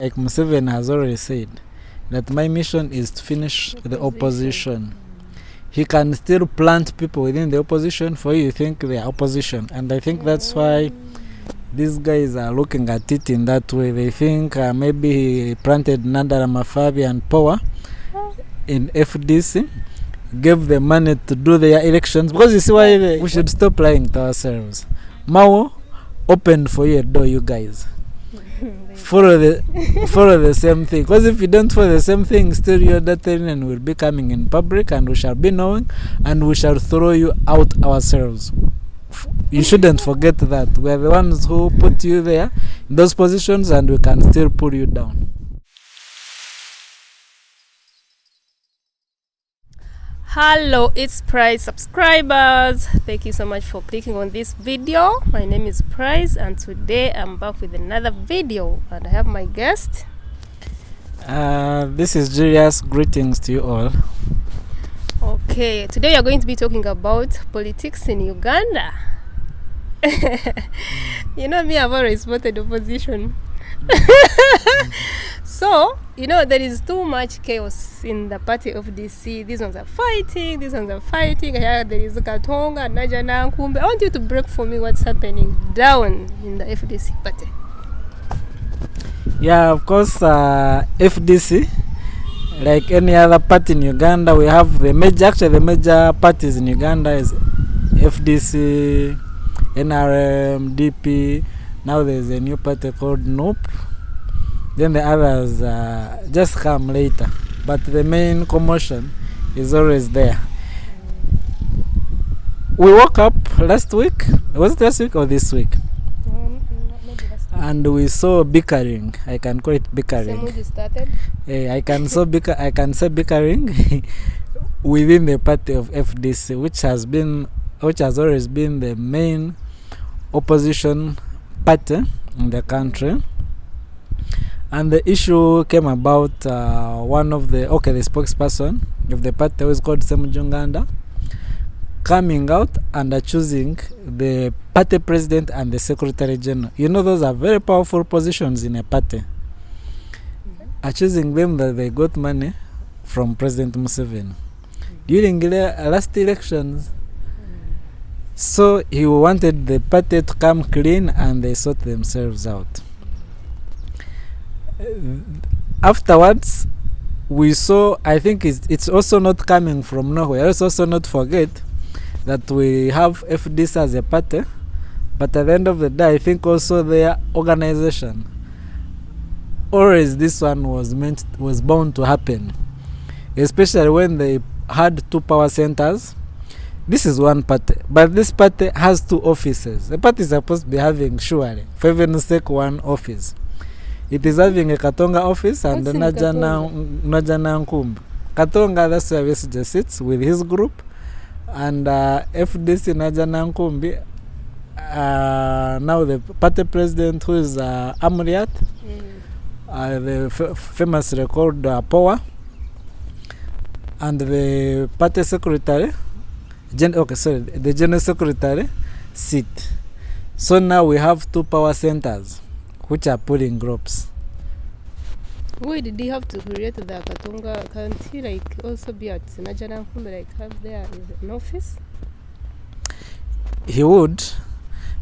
Like Museveni has already said, that my mission is to finish the opposition. He can still plant people within the opposition for you to think they are opposition. And I think that's why these guys are looking at it in that way. They think maybe he planted Nandala Mafabi and Power in FDC, gave them money to do their elections. Because you see why we should stop lying to ourselves. Mao opened for you a door, you guys. follow the same thing, because if you don't follow the same thing, still your data will be coming in public and we shall be knowing and we shall throw you out ourselves. You shouldn't forget that we are the ones who put you there in those positions, and we can still pull you down. Hello, it's Price subscribers. Thank you so much for clicking on this video. My name is Price and today I'm back with another video and I have my guest. This is Julius. Greetings to you all. Okay, today we are going to be talking about politics in Uganda. You know me, I've always voted opposition. So, you know, there is too much chaos in the party of FDC. These ones are fighting, these ones are fighting. Here there is Katonga, Najana, Nkumbe. I want you to break for me what's happening down in the FDC party. Yeah, of course, FDC, like any other party in Uganda, we have the major parties in Uganda is FDC, NRM, DP. Now there's a new party called NOP. Then the others just come later. But the main commotion is always there. We woke up last week. Was it last week or this week? And we saw bickering. I can call it bickering. I can say bickering within the party of FDC, which has always been the main opposition party in the country. And the issue came about one of the spokesperson of the party, who is called Semujunganda, coming out and choosing the party president and the secretary general. You know, those are very powerful positions in a party. Choosing them that they got money from President Museveni during the last elections. So he wanted the party to come clean and they sort themselves out. Afterwards, we saw, I think it's also not coming from nowhere. Let's also not forget that we have FDC as a party, but at the end of the day, I think also their organization, or as this one was bound to happen, especially when they had two power centers. This is one party, but this party has two offices. The party is supposed to be having, surely, for heaven's sake, one office. It is having a Katonga office and the Najana Nkumbe. Katonga, that's where Besigye sits with his group, and FDC Najana Nkumbe, now the party president, who is Amuriat, the famous record Power, and the party secretary, the general secretary sit. So now we have two power centers which are pulling groups. Why did he have to create the Katonga? Can't he like also be at Najana Nkumbe, like have there an office? He would,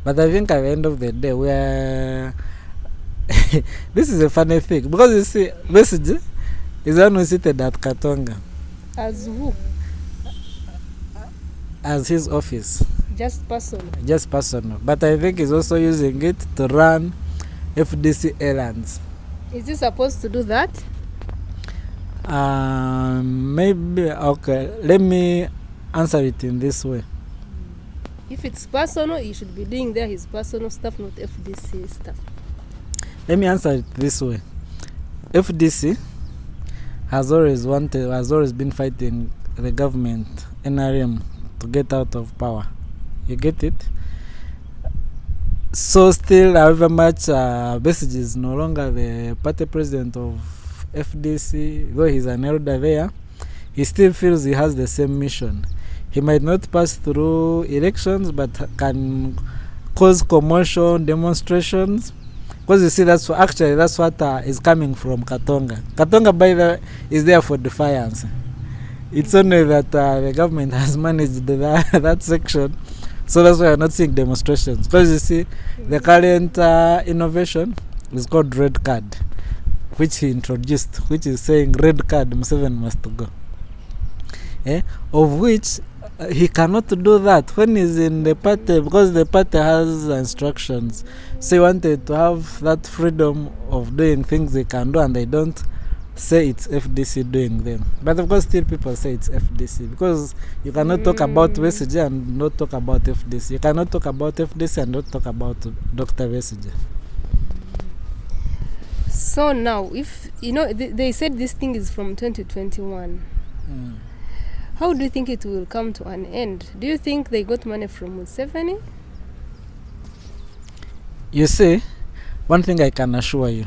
but I think at the end of the day, we are this is a funny thing, because you see, Besigye is the one who seated at Katonga. As who? As his office. Just personal. Just personal. But I think he's also using it to run FDC errands. Is he supposed to do that? Maybe. Okay, let me answer it in this way. If it's personal, he should be doing there his personal stuff, not FDC stuff. Let me answer it this way. FDC has always been fighting the government, NRM, to get out of power. You get it? So still, however much Besigye is no longer the party president of FDC, though he's an elder there, he still feels he has the same mission. He might not pass through elections, but can cause commotion, demonstrations, Because you see, that's what is coming from Katonga. Katonga, by the way, is there for defiance. It's only that the government has managed that section, so that's why we're not seeing demonstrations. Because you see, the current innovation is called red card, which he introduced, which is saying red card, Museveni must go. Of which he cannot do that when he's in the party, because the party has instructions. So he wanted to have that freedom of doing things they can do, and they don't say it's FDC doing them. But of course, still people say it's FDC, because you cannot talk about Besigye and not talk about FDC. You cannot talk about FDC and not talk about Dr. Besigye. So now, if they said this thing is from 2021. How do you think it will come to an end? Do you think they got money from Museveni? You see, one thing I can assure you,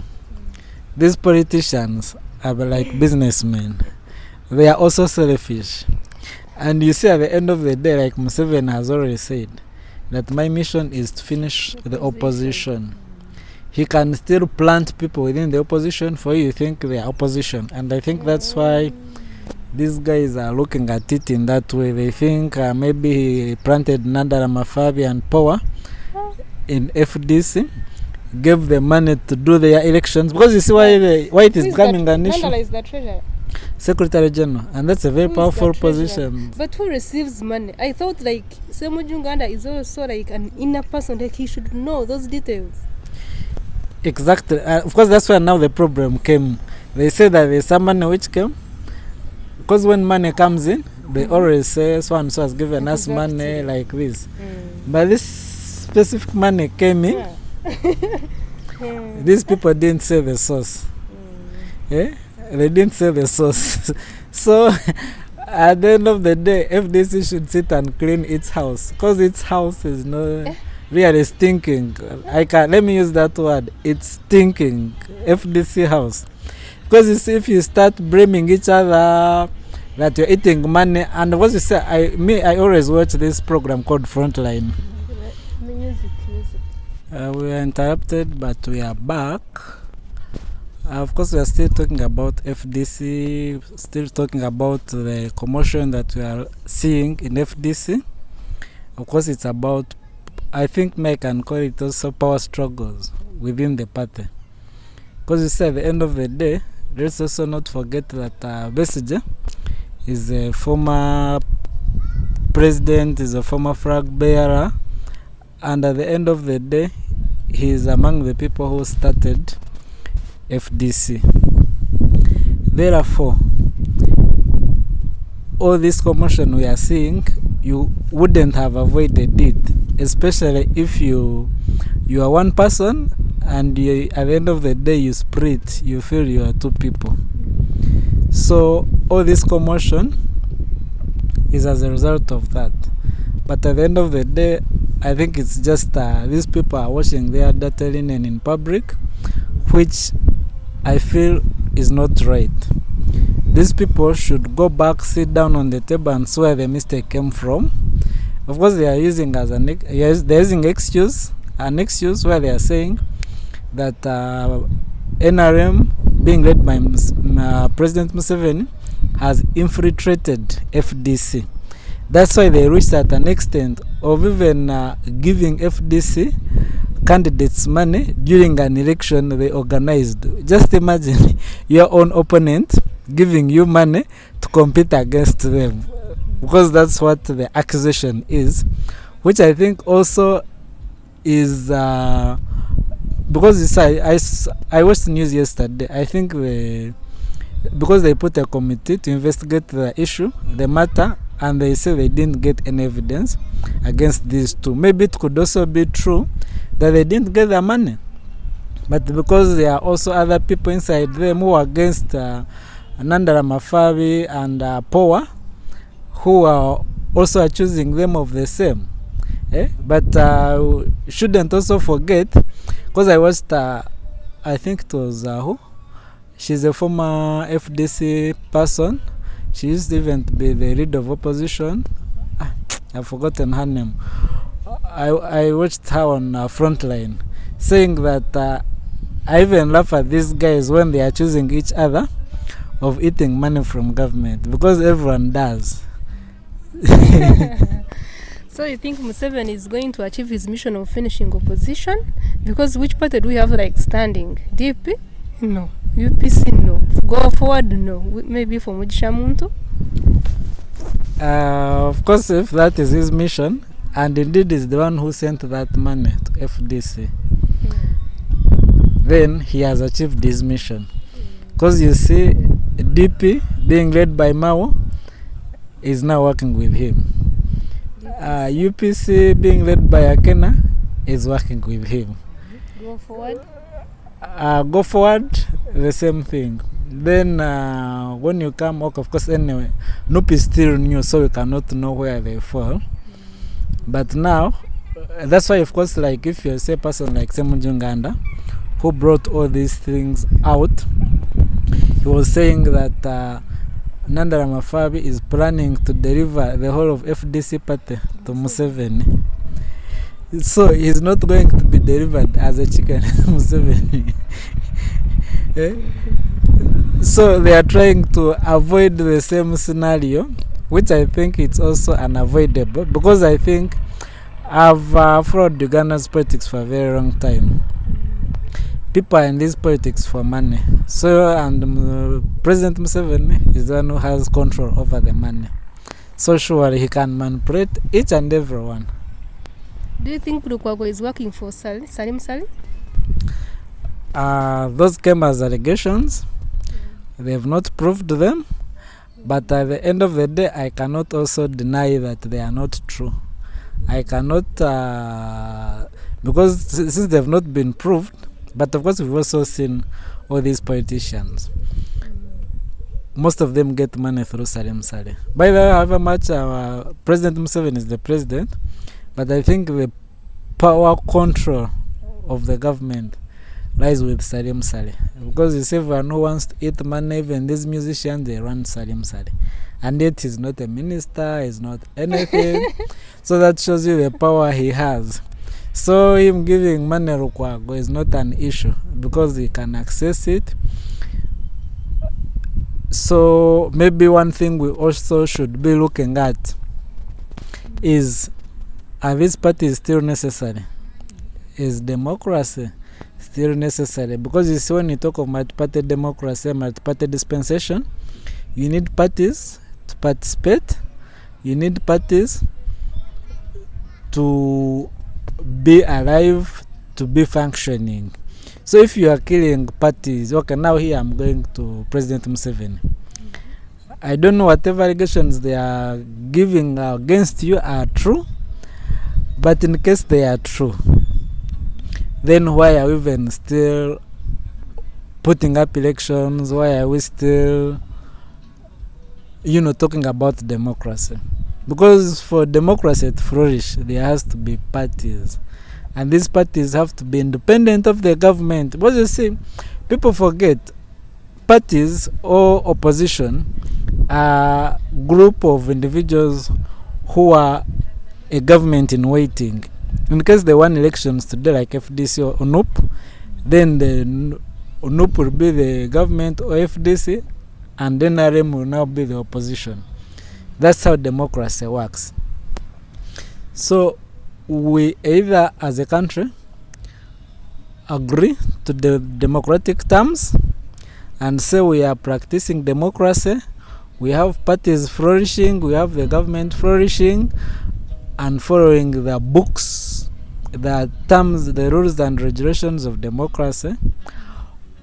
these politicians are like businessmen. They are also selfish. And you see, at the end of the day, like Museveni has already said, that my mission is to finish the opposition. He can still plant people within the opposition for you think they are opposition. And I think that's why these guys are looking at it in that way. They think maybe he planted Nandala Mafabi and Power in FDC, gave them money to do their elections, because you see why it is becoming an issue. Nandala is the treasurer. Secretary General, and that's a very powerful position. But who receives money? I thought like Semujunganda is also like an inner person, like he should know those details. Exactly. Of course, that's where now the problem came. They say that there's some money which came, because when money comes in, they always say so and so has given us money like this. But this specific money came in. These people didn't say the source. They didn't say the source. So at the end of the day, FDC should sit and clean its house, because its house is not really stinking. Let me use that word. It's stinking. FDC house. Because you see, if you start blaming each other that you're eating money, and what you say, I always watch this program called Frontline. Music. We are interrupted, but we are back. Of course, we are still talking about FDC, still talking about the commotion that we are seeing in FDC. Of course, it's about, I think I can call it also power struggles within the party. Because you say at the end of the day, let's also not forget that Besigye is a former president, is a former flag bearer, and at the end of the day, he is among the people who started FDC. Therefore, all this commotion we are seeing, you wouldn't have avoided it, especially if you are one person and at the end of the day you split, you feel you are two people. So all this commotion is as a result of that. But at the end of the day, I think it's just these people are washing their dirty linen in public, which I feel is not right. These people should go back, sit down on the table and see where the mistake came from. Of course, they are using they're using an excuse where they are saying that NRM, being led by President Museveni, has infiltrated FDC. That's why they reached at an extent of even giving FDC candidates money during an election they organized. Just imagine your own opponent giving you money to compete against them, because that's what the accusation is, which I think also is because you say, I watched the news yesterday. I think because they put a committee to investigate the issue, the matter, and they say they didn't get any evidence against these two. Maybe it could also be true that they didn't get their money, but because there are also other people inside them who are against Nandala Mafabi and Power, who are also accusing them of the same. But shouldn't also forget, because I watched, I think it was who? She's a former FDC person. She used to even be the leader of opposition. I've forgotten her name. I watched her on Frontline, saying that I even laugh at these guys when they are choosing each other of eating money from government, because everyone does. So you think Museveni is going to achieve his mission of finishing opposition? Because which party do we have like standing? DP? No. UPC? No. Go forward? No. Maybe for Mugisha Muntu? Of course, if that is his mission, and indeed is the one who sent that money to FDC, then he has achieved his mission. Because you see, DP being led by Mao is now working with him. UPC being led by Akena is working with him. Go forward? Go forward, the same thing. Then when you come, of course, anyway, NUP is still new, so we cannot know where they fall. But now, that's why, of course, like if you say a person like Semunjunganda, who brought all these things out, he was saying that Nandara Mafabi is planning to deliver the whole of FDC party to Museveni. So he's not going to be delivered as a chicken to Museveni. So they are trying to avoid the same scenario, which I think it's also unavoidable, because I think I've followed Uganda's politics for a very long time. People are in this politics for money. So, and President Museveni is the one who has control over the money. So surely he can manipulate each and everyone. Do you think Lukwago is working for Salim Sali? Those came as allegations. They have not proved them. But at the end of the day, I cannot also deny that they are not true. I cannot, because since they have not been proved, but of course we've also seen all these politicians. Most of them get money through Salim Saleh. By the way, however much President Museveni is the president, but I think the power control of the government lies with Salim Saleh. Because you see, everyone who wants to eat money, even these musicians, they run Salim Saleh. And yet he's not a minister, he's not anything. So that shows you the power he has. So him giving money Lukwago is not an issue, because he can access it. So maybe one thing we also should be looking at is, are these parties still necessary? Is democracy still necessary? Because you see, when you talk of multi-party democracy, multi-party dispensation, you need parties to participate, you need parties to be alive, to be functioning. So if you are killing parties, okay, now here I'm going to President Museveni. I don't know whatever allegations they are giving against you are true, but in case they are true, then why are we even still putting up elections? Why are we still, talking about democracy? Because for democracy to flourish, there has to be parties. And these parties have to be independent of the government. But you see, people forget parties or opposition are a group of individuals who are a government in waiting. In case they won elections today, like FDC or UNUP, then the UNUP will be the government or FDC, and then NRM will now be the opposition. That's how democracy works. So we either as a country agree to the democratic terms and say we are practicing democracy, we have parties flourishing, we have the government flourishing and following the books, the terms, the rules and regulations of democracy,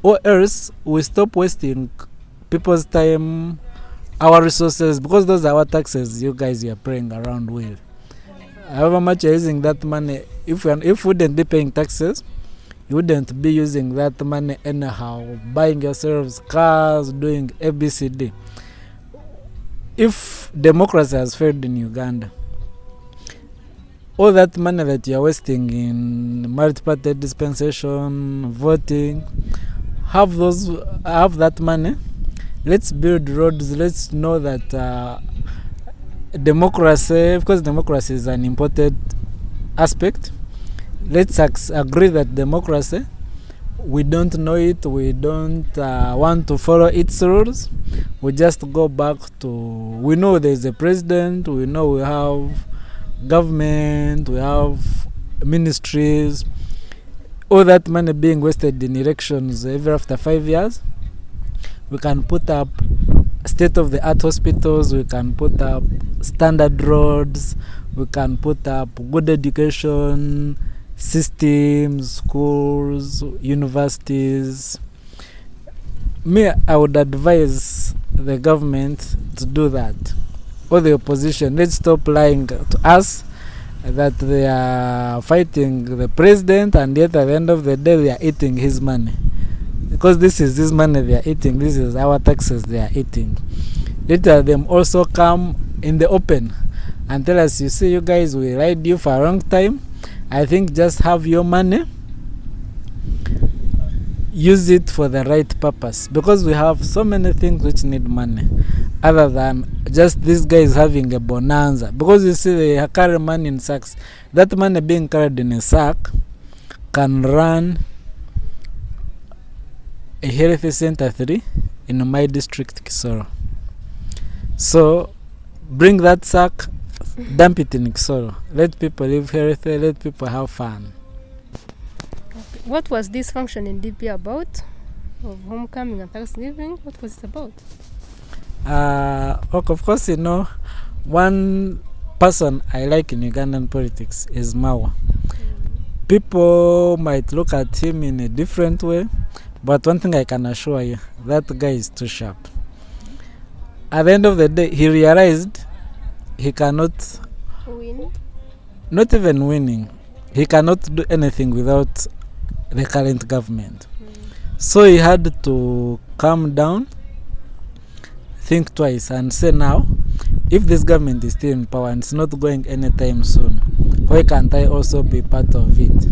or else we stop wasting people's time, our resources, because those are our taxes you guys are playing around with. However much you're using that money, if we wouldn't be paying taxes, you wouldn't be using that money anyhow, buying yourselves cars, doing ABCD. If democracy has failed in Uganda, all that money that you're wasting in multi-party dispensation, voting, have that money. Let's build roads. Let's know that democracy, because democracy is an important aspect. Let's agree that democracy we don't know it, we don't want to follow its rules. We just go back to, we know there's a president, we know we have government, we have ministries, all that money being wasted in elections every after 5 years. We can put up state-of-the-art hospitals, we can put up standard roads, we can put up good education systems, schools, universities. Me, I would advise the government to do that. Or the opposition, let's stop lying to us that they are fighting the president and yet at the end of the day they are eating his money. Because this is his money they are eating, this is our taxes they are eating. Let them also come in the open and tell us, you see, you guys, we lied you for a long time. I think just have your money, use it for the right purpose, because we have so many things which need money other than just these guys having a bonanza. Because you see, they carry money in sacks. That money being carried in a sack can run a health center 3 in my district, Kisoro. So bring that sack, dump it in Kisoro. Let people live healthy, let people have fun. What was this function in DP about? Of homecoming and Thanksgiving? What was it about? Of course, you know, one person I like in Ugandan politics is Mawa. People might look at him in a different way, but one thing I can assure you, that guy is too sharp. At the end of the day, he realized he cannot Win? not even winning, he cannot do anything without the current government. So he had to calm down, think twice and say, now, if this government is still in power and it's not going anytime soon, why can't I also be part of it?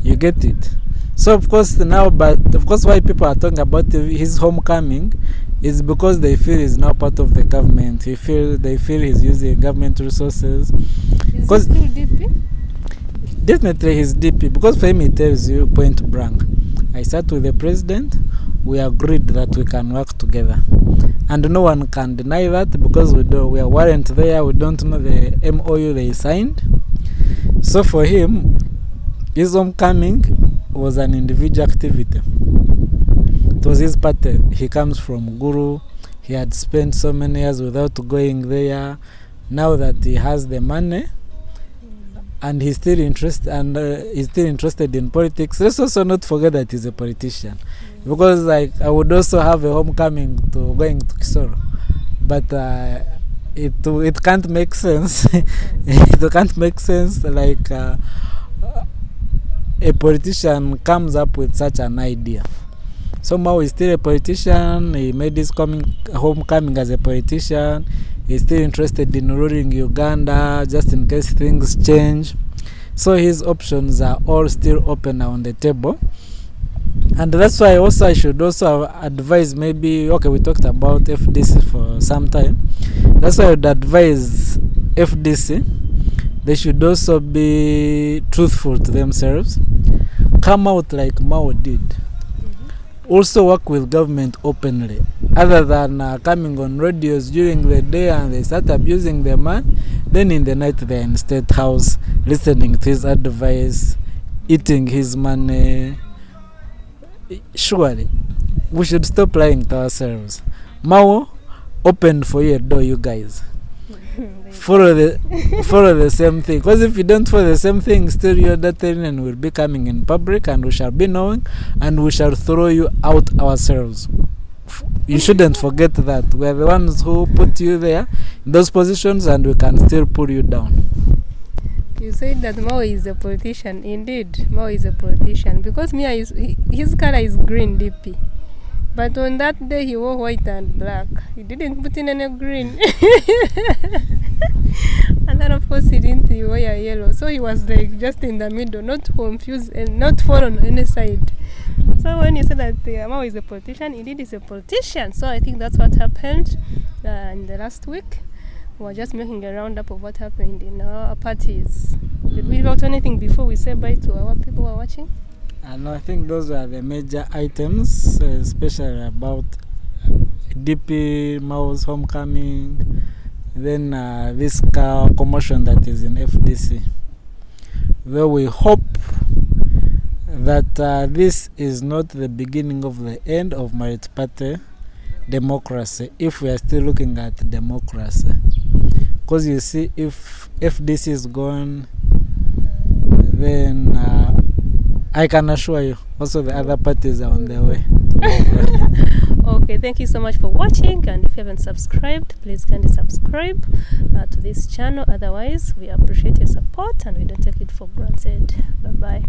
You get it? So of course now, but of course why people are talking about his homecoming is because they feel he's now part of the government. They feel he's using government resources. Is he still DP? Definitely he's DP, because for him he tells you point blank, I sat with the president, we agreed that we can work together, and no one can deny that, because we weren't there, we don't know the MOU they signed. So for him, his homecoming was an individual activity. It was his party. He comes from Guru, he had spent so many years without going there. Now that he has the money and he's still interested in politics, let's also not forget that he's a politician. Because like I would also have a homecoming to going to Kisoro, but it can't make sense. It can't make sense like a politician comes up with such an idea. Somehow he's still a politician. He made his homecoming as a politician. He's still interested in ruling Uganda just in case things change. So his options are all still open on the table. And that's why also I should also advise, maybe, okay, we talked about FDC for some time. That's why I would advise FDC, they should also be truthful to themselves. Come out like Mao did. Also work with government openly, other than coming on radios during the day and they start abusing the man, then in the night they're in State House listening to his advice, eating his money. Surely we should stop lying to ourselves. Mao opened for you a door, you guys. follow the same thing, because if you don't follow the same thing, still your data will be coming in public and we shall be knowing and we shall throw you out ourselves. You shouldn't forget that we are the ones who put you there in those positions, and we can still pull you down. You said that Mao is a politician. Indeed, Mao is a politician, because his color is green DP. But on that day he wore white and black. He didn't put in any green. And then of course he didn't wear yellow. So he was like just in the middle, not confused and not fall on any side. So when you said that Mao is a politician, indeed he's a politician. So I think that's what happened in the last week. We were just making a roundup of what happened in our parties. Did we leave out anything before we say bye to our people who are watching? And I think those are the major items, especially about DP Mao's homecoming, then this commotion that is in FDC. Though we hope that this is not the beginning of the end of multi-party democracy, if we are still looking at democracy. Because you see, if FDC is gone, then I can assure you also the other parties are on their way. Okay, thank you so much for watching, and if you haven't subscribed, please kindly subscribe to this channel. Otherwise, we appreciate your support and we don't take it for granted. Bye bye.